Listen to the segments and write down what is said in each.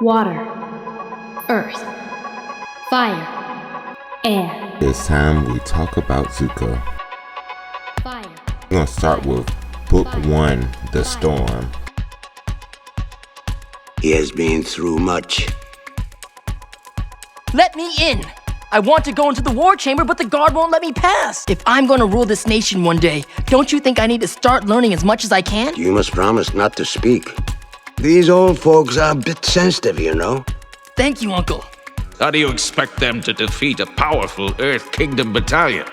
water, earth, fire, air. This time we talk about Zuko. Fire. We're gonna start with Book 1, The Storm. He has been through much. Let me in! I want to go into the war chamber, but the guard won't let me pass. If I'm gonna rule this nation one day, don't you think I need to start learning as much as I can? You must promise not to speak. These old folks are a bit sensitive, you know. Thank you, Uncle. How do you expect them to defeat a powerful Earth Kingdom battalion?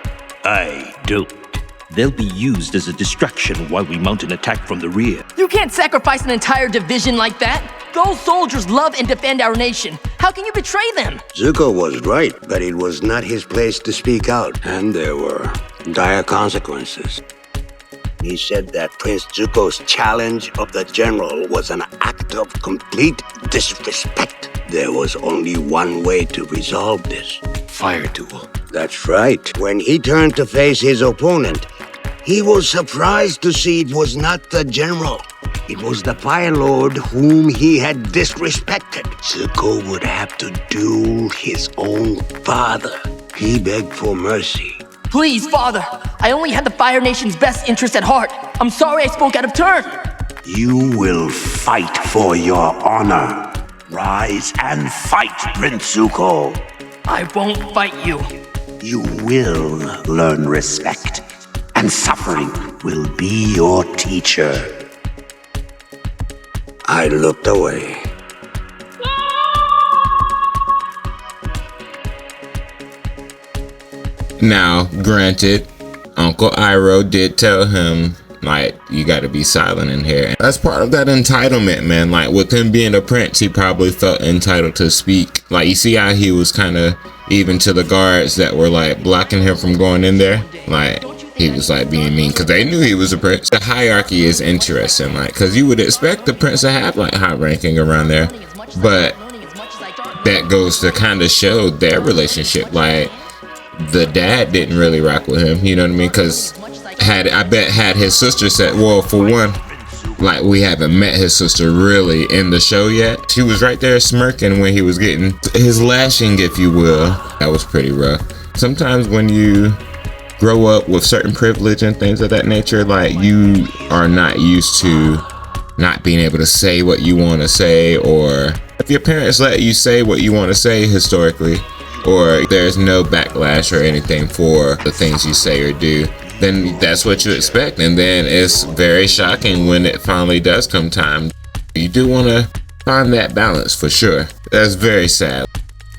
I don't. They'll be used as a distraction while we mount an attack from the rear. You can't sacrifice an entire division like that. Those soldiers love and defend our nation. How can you betray them? Zuko was right, but it was not his place to speak out, and there were dire consequences. He said that Prince Zuko's challenge of the general was an act of complete disrespect. There was only one way to resolve this. Fire duel. That's right. When he turned to face his opponent, he was surprised to see it was not the general. It was the Firelord whom he had disrespected. Zuko would have to duel his own father. He begged for mercy. Please, Father. I only had the Fire Nation's best interest at heart. I'm sorry I spoke out of turn. You will fight for your honor. Rise and fight, Prince Zuko. I won't fight you. You will learn respect, and suffering will be your teacher. I looked away. Now, granted, Uncle Iroh did tell him, like, you gotta be silent in here. And that's part of that entitlement, man. Like, with him being a prince, he probably felt entitled to speak. Like, you see how he was kind of even to the guards that were, like, blocking him from going in there? Like, he was, like, being mean because they knew he was a prince. The hierarchy is interesting, like, because you would expect the prince to have, like, high ranking around there. But that goes to kind of show their relationship. Like, the dad didn't really rock with him, you know what I mean? Because had his sister said, well, for one, like, we haven't met his sister really in the show yet. She was right there smirking when he was getting his lashing, if you will. That was pretty rough. Sometimes when you grow up with certain privilege and things of that nature, like, you are not used to not being able to say what you want to say, or if your parents let you say what you want to say historically, or there's no backlash or anything for the things you say or do, then that's what you expect. And then it's very shocking when it finally does come time. You do want to find that balance for sure. That's very sad.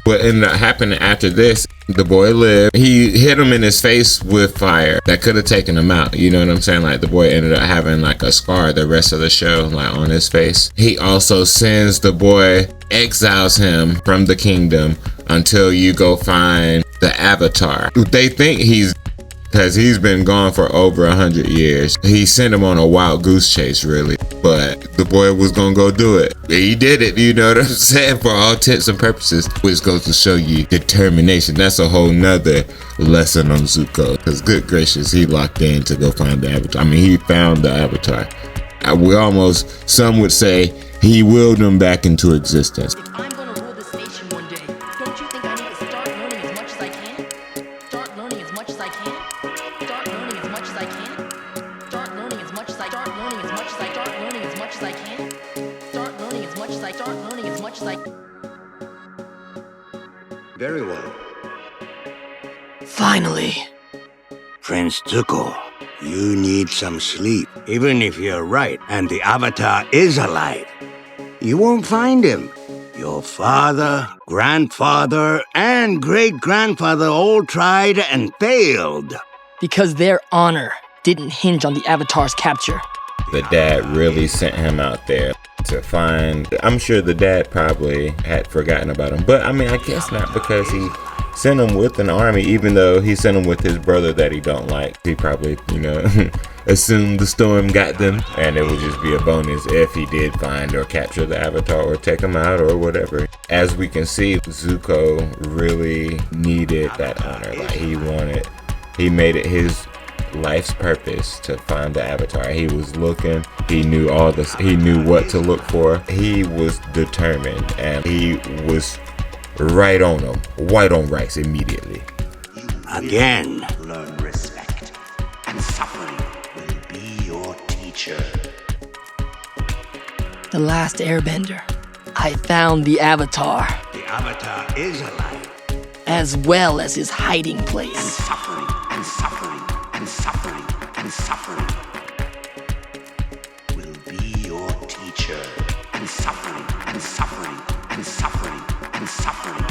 What ended up happening after this, the boy lived. He hit him in his face with fire. That could have taken him out. You know what I'm saying? Like, the boy ended up having like a scar the rest of the show, like, on his face. He also sends the boy, exiles him from the kingdom until you go find the Avatar. They think because he's been gone for over 100 years. He sent him on a wild goose chase, really. But the boy was gonna go do it. He did it, you know what I'm saying? For all intents and purposes, which goes to show you determination. That's a whole nother lesson on Zuko. Because good gracious, he locked in to go find the Avatar. I mean, he found the Avatar. Some would say, he willed him back into existence. If I'm gonna rule this nation one day, don't you think I need to start learning as much as I can? Start learning as much as I can? Start learning as much as I can? Start learning as much as I start learning as much as I start learning as much as I can? Start learning as much as I start learning as much as I. Very well. Finally. Prince Zuko, you need some sleep. Even if you're right and the Avatar is alive, you won't find him. Your father, grandfather, and great-grandfather all tried and failed. Because their honor didn't hinge on the Avatar's capture. The dad really sent him out there to find. I'm sure the dad probably had forgotten about him, but I mean, I guess not, because he sent him with an army, even though he sent him with his brother that he don't like. He probably, assumed the storm got them, and it would just be a bonus if he did find or capture the Avatar or take him out or whatever. As we can see, Zuko really needed that honor. Like, he made it his life's purpose to find the Avatar. He was looking, he knew all this, he knew what to look for. He was determined, and he was right on him, white on rice immediately. Again. Learn respect, and suffering will be your teacher. The Last Airbender. I found the Avatar, The Avatar is alive. as well as his hiding place. Suffering, and suffering, and suffering, and suffering will be your teacher. And suffering, and suffering, and suffering, and suffering.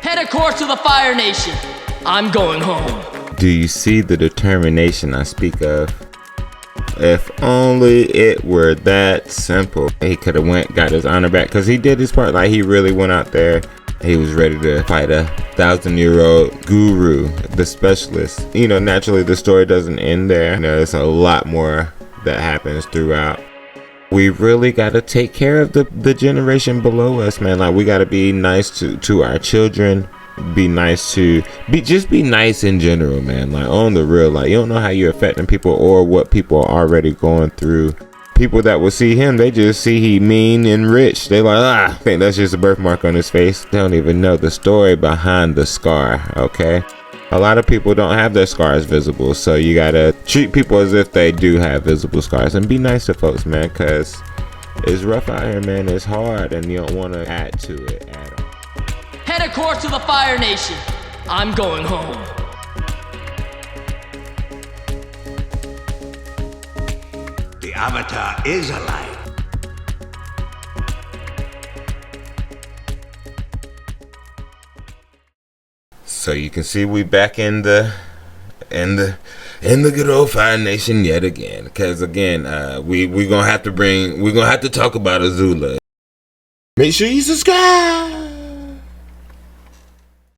Head a course to the Fire Nation. I'm going home. Do you see the determination I speak of? If only it were that simple. He could have went, got his honor back, because he did his part. Like, he really went out there. He was ready to fight a 1,000-year-old guru, the specialist. You know, naturally the story doesn't end there. You know, there's a lot more that happens throughout. We really got to take care of the generation below us, man. Like, we got to be nice to our children. Be nice to be nice in general, man. Like, on the real, like, you don't know how you're affecting people or what people are already going through. People that will see him, they just see he mean and rich. They like, I think that's just a birthmark on his face. They don't even know the story behind the scar. Okay, a lot of people don't have their scars visible, so you gotta treat people as if they do have visible scars, and be nice to folks, man, because it's rough out here, man. It's hard, and you don't want to add to it at all. Head a course to the Fire Nation. I'm going home. The Avatar is alive. So you can see we back in the good old Fire Nation yet again. Because again, we're gonna have to talk about Azula. Make sure you subscribe.